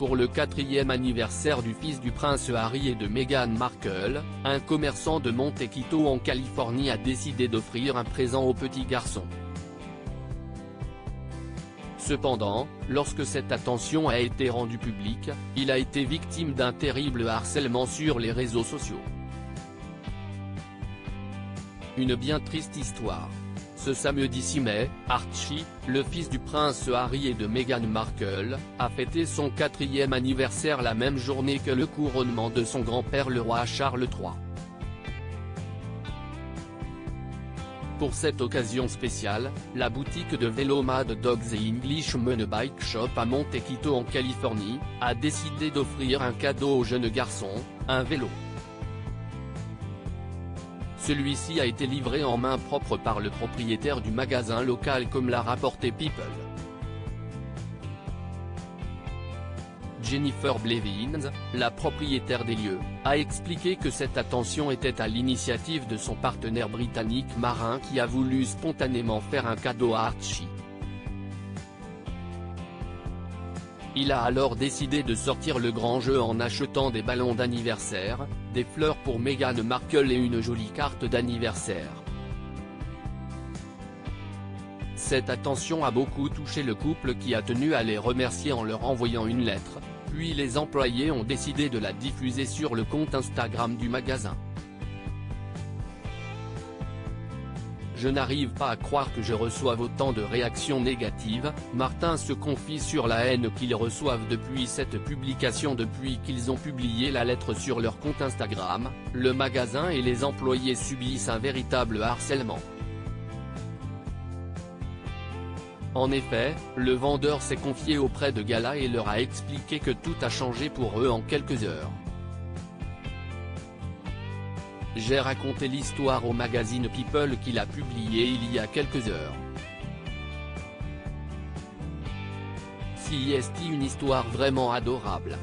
pour le 4e anniversaire du fils du prince Harry et de Meghan Markle, un commerçant de Montecito en Californie a décidé d'offrir un présent au petit garçon. Cependant, lorsque cette attention a été rendue publique, il a été victime d'un terrible harcèlement sur les réseaux sociaux. Une bien triste histoire. Ce samedi 6 mai, Archie, le fils du prince Harry et de Meghan Markle, a fêté son 4e anniversaire la même journée que le couronnement de son grand-père le roi Charles III. Pour cette occasion spéciale, la boutique de vélo Mad Dogs et Englishman Bike Shop à Montecito en Californie, a décidé d'offrir un cadeau au jeune garçon, un vélo. Celui-ci a été livré en main propre par le propriétaire du magasin local comme l'a rapporté People. Jennifer Blevins, la propriétaire des lieux, a expliqué que cette attention était à l'initiative de son partenaire britannique Marin qui a voulu spontanément faire un cadeau à Archie. Il a alors décidé de sortir le grand jeu en achetant des ballons d'anniversaire, des fleurs pour Meghan Markle et une jolie carte d'anniversaire. Cette attention a beaucoup touché le couple qui a tenu à les remercier en leur envoyant une lettre, puis les employés ont décidé de la diffuser sur le compte Instagram du magasin. Je n'arrive pas à croire que je reçoive autant de réactions négatives, Martin se confie sur la haine qu'ils reçoivent depuis cette publication. Depuis qu'ils ont publié la lettre sur leur compte Instagram, le magasin et les employés subissent un véritable harcèlement. En effet, le vendeur s'est confié auprès de Gala et leur a expliqué que tout a changé pour eux en quelques heures. J'ai raconté l'histoire au magazine People qu'il a publié il y a quelques heures. C'est une histoire vraiment adorable.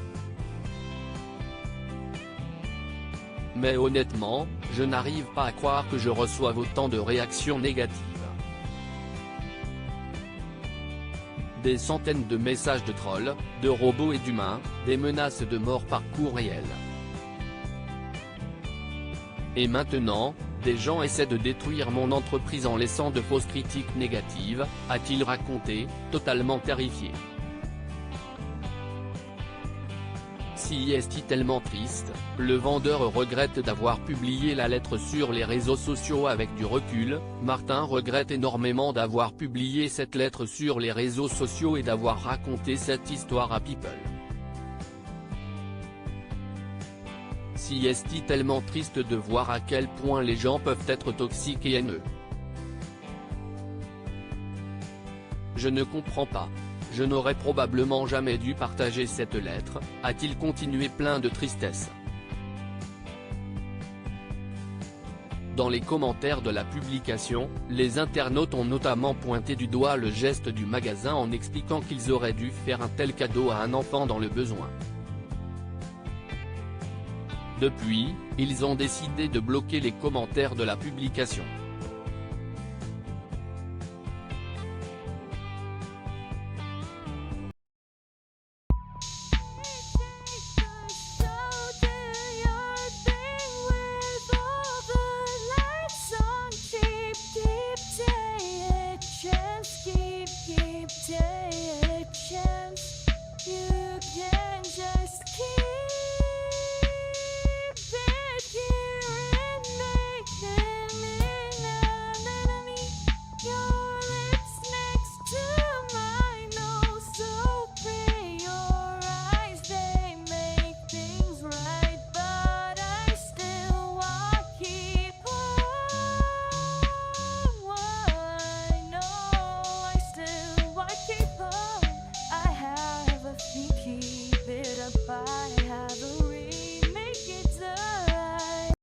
Mais honnêtement, je n'arrive pas à croire que je reçoive autant de réactions négatives. Des centaines de messages de trolls, de robots et d'humains, des menaces de mort par courriel. Et maintenant, des gens essaient de détruire mon entreprise en laissant de fausses critiques négatives, a-t-il raconté, totalement terrifié. C'est tellement triste, le vendeur regrette d'avoir publié la lettre sur les réseaux sociaux. Avec du recul, Martin regrette énormément d'avoir publié cette lettre sur les réseaux sociaux et d'avoir raconté cette histoire à People. C'est tellement triste de voir à quel point les gens peuvent être toxiques et haineux. Je ne comprends pas. Je n'aurais probablement jamais dû partager cette lettre, a-t-il continué plein de tristesse. Dans les commentaires de la publication, les internautes ont notamment pointé du doigt le geste du magasin en expliquant qu'ils auraient dû faire un tel cadeau à un enfant dans le besoin. Depuis, ils ont décidé de bloquer les commentaires de la publication.